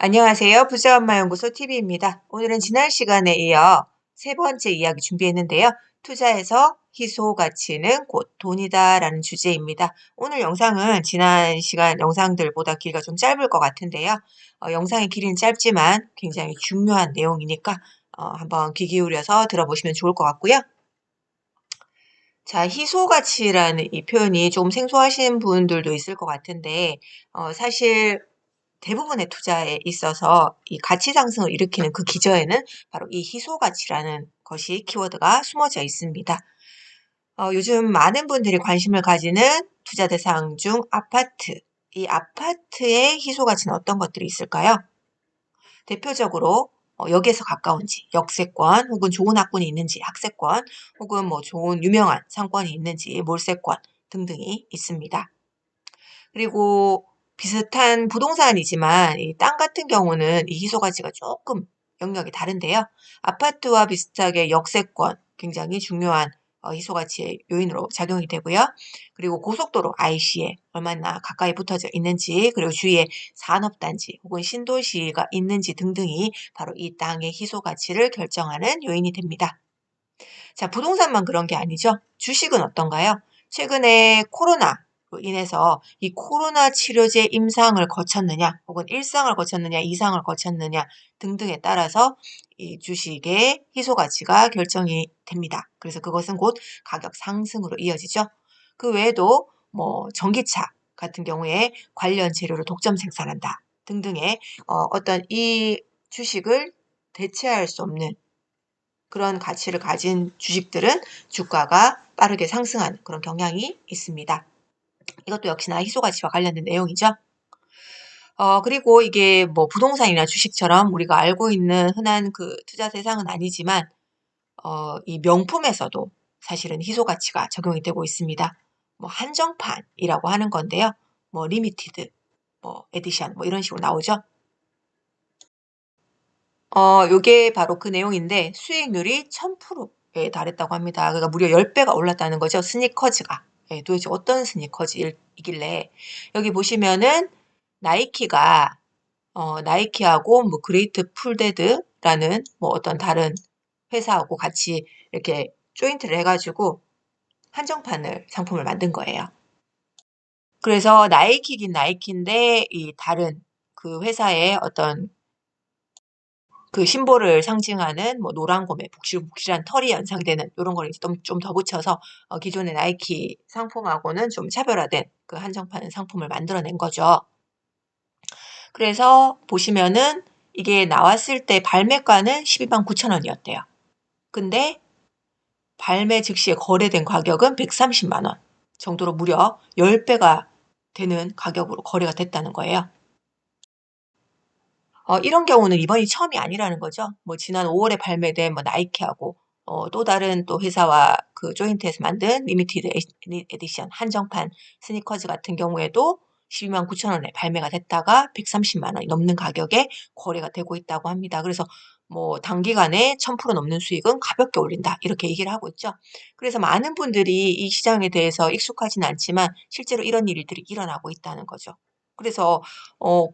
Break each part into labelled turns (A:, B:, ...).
A: 안녕하세요. 부자엄마연구소 TV입니다. 오늘은 지난 시간에 이어 세 번째 이야기 준비했는데요. 투자에서 희소 가치는 곧 돈이다 라는 주제입니다. 오늘 영상은 지난 시간 영상들보다 길이가 좀 짧을 것 같은데요. 영상의 길이는 짧지만 굉장히 중요한 내용이니까 한번 귀 기울여서 들어보시면 좋을 것 같고요. 자, 희소가치라는 이 표현이 좀 생소하신 분들도 있을 것 같은데, 사실 대부분의 투자에 있어서 이 가치 상승을 일으키는 그 기저에는 바로 이 희소가치라는 것이 키워드가 숨어져 있습니다. 요즘 많은 분들이 관심을 가지는 투자 대상 중 아파트. 이 아파트의 희소가치는 어떤 것들이 있을까요? 대표적으로 역에서 가까운지, 역세권, 혹은 좋은 학군이 있는지, 학세권, 혹은 뭐 좋은 유명한 상권이 있는지, 몰세권 등등이 있습니다. 그리고 비슷한 부동산이지만 이 땅 같은 경우는 이 희소가치가 조금 영역이 다른데요. 아파트와 비슷하게 역세권 굉장히 중요한 희소가치의 요인으로 작용이 되고요. 그리고 고속도로 IC에 얼마나 가까이 붙어져 있는지, 그리고 주위에 산업단지 혹은 신도시가 있는지 등등이 바로 이 땅의 희소가치를 결정하는 요인이 됩니다. 자, 부동산만 그런 게 아니죠. 주식은 어떤가요? 최근에 코로나로 인해서 이 코로나 치료제 임상을 거쳤느냐, 혹은 1상을 거쳤느냐, 2상을 거쳤느냐 등등에 따라서 이 주식의 희소 가치가 결정이 됩니다. 그래서 그것은 곧 가격 상승으로 이어지죠. 그 외에도 뭐 전기차 같은 경우에 관련 재료를 독점 생산한다 등등의 어떤 이 주식을 대체할 수 없는 그런 가치를 가진 주식들은 주가가 빠르게 상승하는 그런 경향이 있습니다. 이것도 역시나 희소가치와 관련된 내용이죠. 그리고 이게 뭐 부동산이나 주식처럼 우리가 알고 있는 흔한 그 투자 대상은 아니지만, 이 명품에서도 사실은 희소가치가 적용이 되고 있습니다. 뭐 한정판이라고 하는 건데요. 뭐 리미티드, 뭐 에디션, 뭐 이런 식으로 나오죠. 요게 바로 그 내용인데 수익률이 1000%에 달했다고 합니다. 그러니까 무려 10배가 올랐다는 거죠. 스니커즈가. 예, 도대체 어떤 스니커즈이길래. 여기 보시면은 나이키가 나이키하고 뭐 그레이트 풀데드라는 뭐 어떤 다른 회사하고 같이 이렇게 조인트를 해가지고 한정판을 상품을 만든 거예요. 그래서 나이키긴 나이키인데 이 다른 그 회사의 어떤 그 심볼을 상징하는 뭐 노란 곰에 북실북실한 털이 연상되는 이런 걸 좀 더 붙여서 기존의 나이키 상품하고는 좀 차별화된 그 한정판 상품을 만들어낸 거죠. 그래서 보시면은 이게 나왔을 때 발매가는 12만 9천 원이었대요. 근데 발매 즉시에 거래된 가격은 130만 원 정도로 무려 10배가 되는 가격으로 거래가 됐다는 거예요. 이런 경우는 이번이 처음이 아니라는 거죠. 뭐 지난 5월에 발매된 뭐 나이키하고 또 다른 또 회사와 그 조인트해서 만든 리미티드 에디션 한정판 스니커즈 같은 경우에도 12만 9천 원에 발매가 됐다가 130만 원이 넘는 가격에 거래가 되고 있다고 합니다. 그래서 뭐 단기간에 1000% 넘는 수익은 가볍게 올린다 이렇게 얘기를 하고 있죠. 그래서 많은 분들이 이 시장에 대해서 익숙하진 않지만 실제로 이런 일들이 일어나고 있다는 거죠. 그래서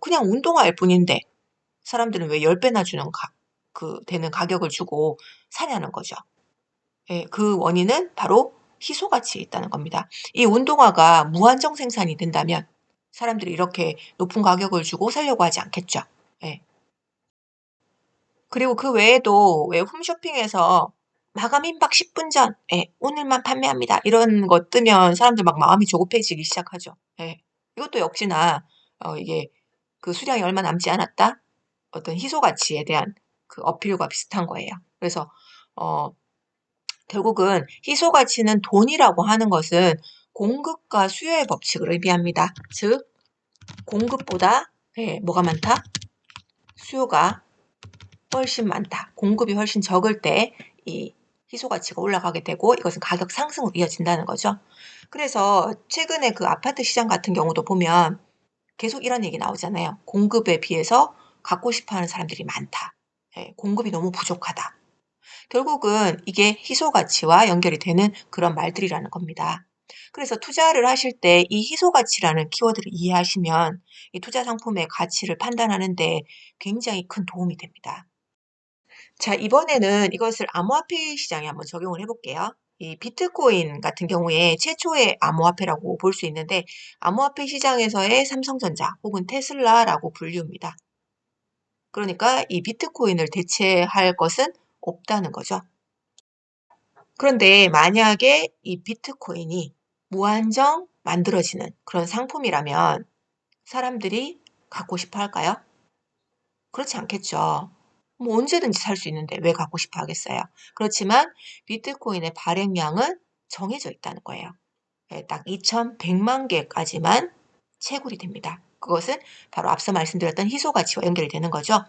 A: 그냥 운동화일 뿐인데 사람들은 왜 10배나 되는 가격을 주고 사냐는 거죠. 예, 그 원인은 바로 희소가치에 있다는 겁니다. 이 운동화가 무한정 생산이 된다면 사람들이 이렇게 높은 가격을 주고 사려고 하지 않겠죠. 예. 그리고 그 외에도 왜 홈쇼핑에서 마감 임박 10분 전, 예, 오늘만 판매합니다. 이런 거 뜨면 사람들 막 마음이 조급해지기 시작하죠. 예. 이것도 역시나 이게 그 수량이 얼마 남지 않았다? 어떤 희소 가치에 대한 그 어필과 비슷한 거예요. 그래서 어 결국은 희소 가치는 돈이라고 하는 것은 공급과 수요의 법칙을 의미합니다. 즉 공급보다 뭐가 많다? 수요가 훨씬 많다. 공급이 훨씬 적을 때 이 희소 가치가 올라가게 되고 이것은 가격 상승으로 이어진다는 거죠. 그래서 최근에 그 아파트 시장 같은 경우도 보면 계속 이런 얘기 나오잖아요. 공급에 비해서 갖고 싶어 하는 사람들이 많다. 예, 공급이 너무 부족하다. 결국은 이게 희소 가치와 연결이 되는 그런 말들이라는 겁니다. 그래서 투자를 하실 때 이 희소 가치라는 키워드를 이해하시면 이 투자 상품의 가치를 판단하는 데 굉장히 큰 도움이 됩니다. 자, 이번에는 이것을 암호화폐 시장에 한번 적용을 해볼게요. 이 비트코인 같은 경우에 최초의 암호화폐라고 볼 수 있는데 암호화폐 시장에서의 삼성전자 혹은 테슬라라고 불리웁니다. 그러니까 이 비트코인을 대체할 것은 없다는 거죠. 그런데 만약에 이 비트코인이 무한정 만들어지는 그런 상품이라면 사람들이 갖고 싶어 할까요? 그렇지 않겠죠. 뭐 언제든지 살 수 있는데 왜 갖고 싶어 하겠어요? 그렇지만 비트코인의 발행량은 정해져 있다는 거예요. 예, 딱 2,100만 개까지만 채굴이 됩니다. 그것은 바로 앞서 말씀드렸던 희소 가치와 연결이 되는 거죠.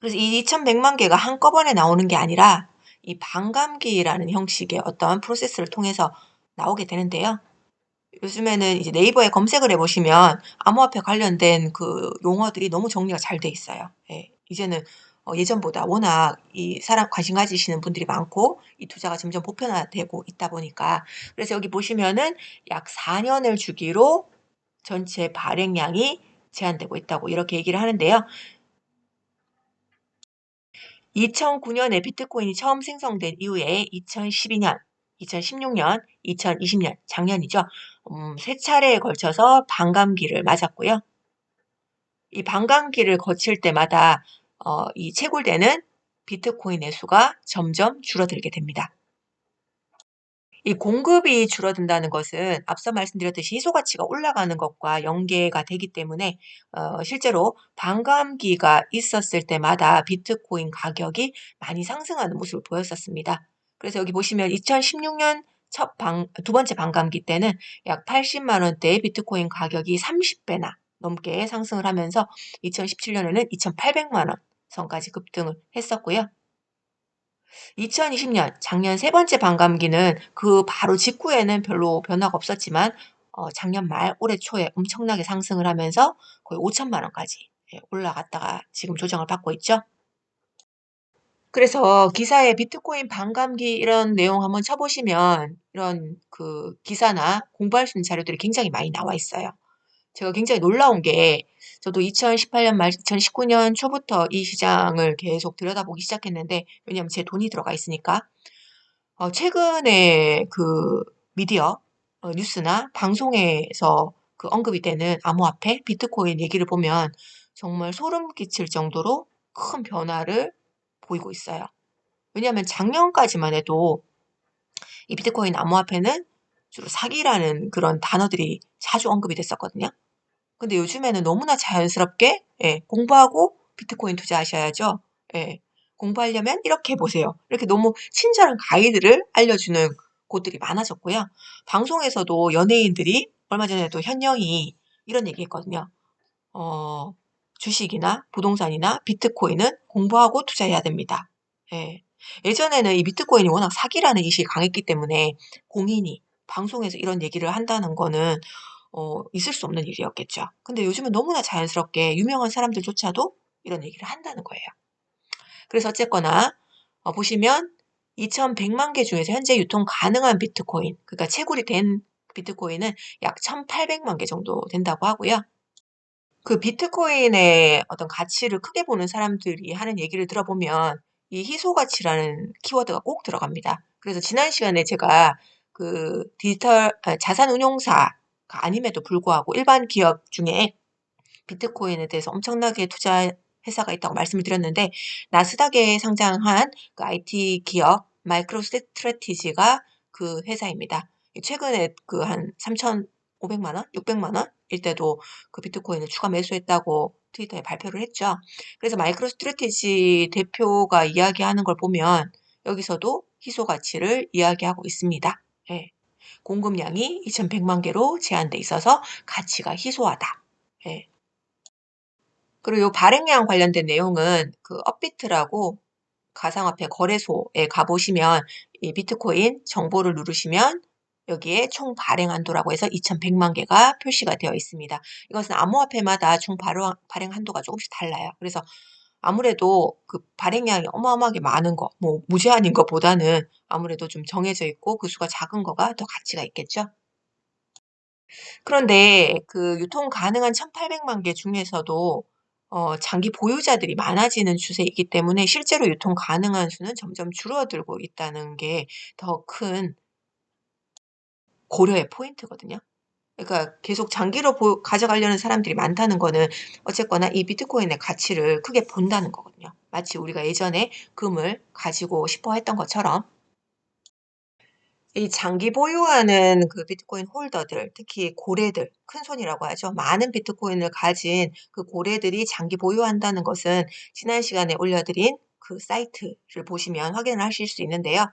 A: 그래서 이 2,100만 개가 한꺼번에 나오는 게 아니라 이 반감기라는 형식의 어떤 프로세스를 통해서 나오게 되는데요. 요즘에는 이제 네이버에 검색을 해보시면 암호화폐 관련된 그 용어들이 너무 정리가 잘 돼 있어요. 예, 이제는 예전보다 워낙 이 사람 관심 가지시는 분들이 많고 이 투자가 점점 보편화되고 있다 보니까 그래서 여기 보시면은 약 4년을 주기로 전체 발행량이 제한되고 있다고 이렇게 얘기를 하는데요. 2009년에 비트코인이 처음 생성된 이후에 2012년, 2016년, 2020년, 작년이죠. 세 차례에 걸쳐서 반감기를 맞았고요. 이 반감기를 거칠 때마다 이 채굴되는 비트코인의 수가 점점 줄어들게 됩니다. 이 공급이 줄어든다는 것은 앞서 말씀드렸듯이 희소 가치가 올라가는 것과 연계가 되기 때문에 실제로 반감기가 있었을 때마다 비트코인 가격이 많이 상승하는 모습을 보였었습니다. 그래서 여기 보시면 2016년 두 번째 반감기 때는 약 80만 원대의 비트코인 가격이 30배나 넘게 상승을 하면서 2017년에는 2,800만 원 선까지 급등을 했었고요. 2020년 작년 세 번째 반감기는 그 바로 직후에는 별로 변화가 없었지만 작년 말 올해 초에 엄청나게 상승을 하면서 거의 5천만 원까지 올라갔다가 지금 조정을 받고 있죠. 그래서 기사에 비트코인 반감기 이런 내용 한번 쳐보시면 이런 그 기사나 공부할 수 있는 자료들이 굉장히 많이 나와 있어요. 제가 굉장히 놀라운 게 저도 2018년 말 2019년 초부터 이 시장을 계속 들여다보기 시작했는데 왜냐하면 제 돈이 들어가 있으니까 최근에 그 미디어 뉴스나 방송에서 그 언급이 되는 암호화폐 비트코인 얘기를 보면 정말 소름 끼칠 정도로 큰 변화를 보이고 있어요. 왜냐하면 작년까지만 해도 이 비트코인 암호화폐는 주로 사기라는 그런 단어들이 자주 언급이 됐었거든요. 근데 요즘에는 너무나 자연스럽게 공부하고 비트코인 투자하셔야죠. 예, 공부하려면 이렇게 해보세요. 이렇게 너무 친절한 가이드를 알려주는 곳들이 많아졌고요. 방송에서도 연예인들이 얼마 전에도 현영이 이런 얘기 했거든요. 어, 주식이나 부동산이나 비트코인은 공부하고 투자해야 됩니다. 예. 예전에는 이 비트코인이 워낙 사기라는 인식이 강했기 때문에 공인이 방송에서 이런 얘기를 한다는 거는 있을 수 없는 일이었겠죠. 근데 요즘은 너무나 자연스럽게 유명한 사람들조차도 이런 얘기를 한다는 거예요. 그래서 어쨌거나 보시면 2,100만 개 중에서 현재 유통 가능한 비트코인, 그러니까 채굴이 된 비트코인은 약 1,800만 개 정도 된다고 하고요. 그 비트코인의 어떤 가치를 크게 보는 사람들이 하는 얘기를 들어보면 이 희소 가치라는 키워드가 꼭 들어갑니다. 그래서 지난 시간에 제가 그 자산 운용사가 아님에도 불구하고 일반 기업 중에 비트코인에 대해서 엄청나게 투자 회사가 있다고 말씀을 드렸는데 나스닥에 상장한 그 IT 기업 마이크로 스트래티지가 그 회사입니다. 최근에 그 한 3,500만 원, 600만 원일 때도 그 비트코인을 추가 매수했다고 트위터에 발표를 했죠. 그래서 마이크로 스트래티지 대표가 이야기하는 걸 보면 여기서도 희소 가치를 이야기하고 있습니다. 예. 공급량이 2,100만 개로 제한돼 있어서 가치가 희소하다. 예. 그리고 요 발행량 관련된 내용은 그 업비트라고 가상화폐 거래소에 가보시면 이 비트코인 정보를 누르시면 여기에 총 발행 한도라고 해서 2,100만 개가 표시가 되어 있습니다. 이것은 암호화폐마다 총 발행 한도가 조금씩 달라요. 그래서 아무래도 그 발행량이 어마어마하게 많은 거, 뭐 무제한인 것보다는 아무래도 좀 정해져 있고 그 수가 작은 거가 더 가치가 있겠죠. 그런데 그 유통 가능한 1,800만 개 중에서도 장기 보유자들이 많아지는 추세이기 때문에 실제로 유통 가능한 수는 점점 줄어들고 있다는 게 더 큰 고려의 포인트거든요. 그러니까 계속 장기로 가져가려는 사람들이 많다는 거는 어쨌거나 이 비트코인의 가치를 크게 본다는 거거든요. 마치 우리가 예전에 금을 가지고 싶어 했던 것처럼 이 장기 보유하는 그 비트코인 홀더들, 특히 고래들, 큰손이라고 하죠. 많은 비트코인을 가진 그 고래들이 장기 보유한다는 것은 지난 시간에 올려드린 그 사이트를 보시면 확인을 하실 수 있는데요.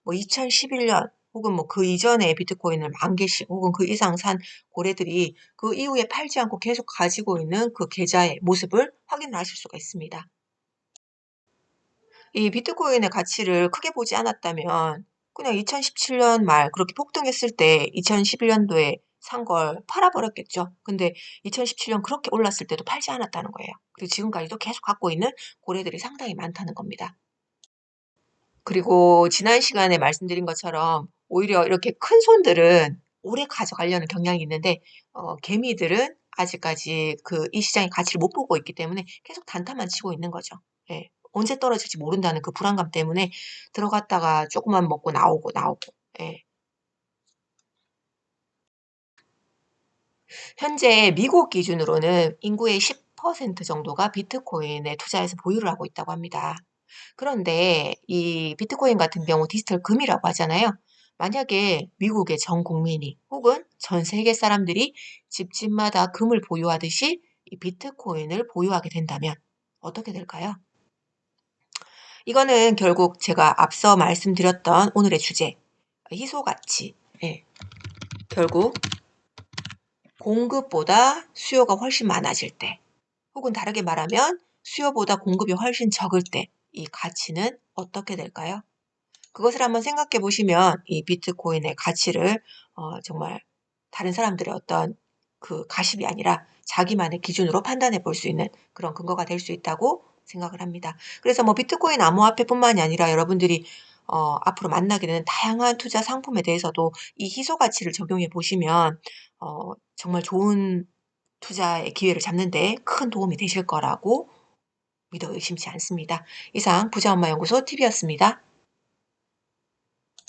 A: 뭐 2011년 혹은 뭐 그 이전에 비트코인을 10,000개씩 혹은 그 이상 산 고래들이 그 이후에 팔지 않고 계속 가지고 있는 그 계좌의 모습을 확인을 하실 수가 있습니다. 이 비트코인의 가치를 크게 보지 않았다면 그냥 2017년 말 그렇게 폭등했을 때 2011년도에 산 걸 팔아버렸겠죠. 근데 2017년 그렇게 올랐을 때도 팔지 않았다는 거예요. 그리고 지금까지도 계속 갖고 있는 고래들이 상당히 많다는 겁니다. 그리고 지난 시간에 말씀드린 것처럼 오히려 이렇게 큰 손들은 오래 가져가려는 경향이 있는데 개미들은 아직까지 그 이 시장의 가치를 못 보고 있기 때문에 계속 단타만 치고 있는 거죠. 예. 언제 떨어질지 모른다는 그 불안감 때문에 들어갔다가 조금만 먹고 나오고. 예. 현재 미국 기준으로는 인구의 10% 정도가 비트코인에 투자해서 보유를 하고 있다고 합니다. 그런데 이 비트코인 같은 경우 디지털 금이라고 하잖아요. 만약에 미국의 전 국민이 혹은 전 세계 사람들이 집집마다 금을 보유하듯이 이 비트코인을 보유하게 된다면 어떻게 될까요? 이거는 결국 제가 앞서 말씀드렸던 오늘의 주제, 희소 가치. 예. 결국 공급보다 수요가 훨씬 많아질 때, 혹은 다르게 말하면 수요보다 공급이 훨씬 적을 때 이 가치는 어떻게 될까요? 그것을 한번 생각해 보시면 이 비트코인의 가치를 정말 다른 사람들의 어떤 그 가십이 아니라 자기만의 기준으로 판단해 볼 수 있는 그런 근거가 될 수 있다고 생각을 합니다. 그래서 뭐 비트코인 암호화폐뿐만이 아니라 여러분들이 앞으로 만나게 되는 다양한 투자 상품에 대해서도 이 희소 가치를 적용해 보시면 정말 좋은 투자의 기회를 잡는 데 큰 도움이 되실 거라고 믿어 의심치 않습니다. 이상 부자엄마 연구소 TV였습니다.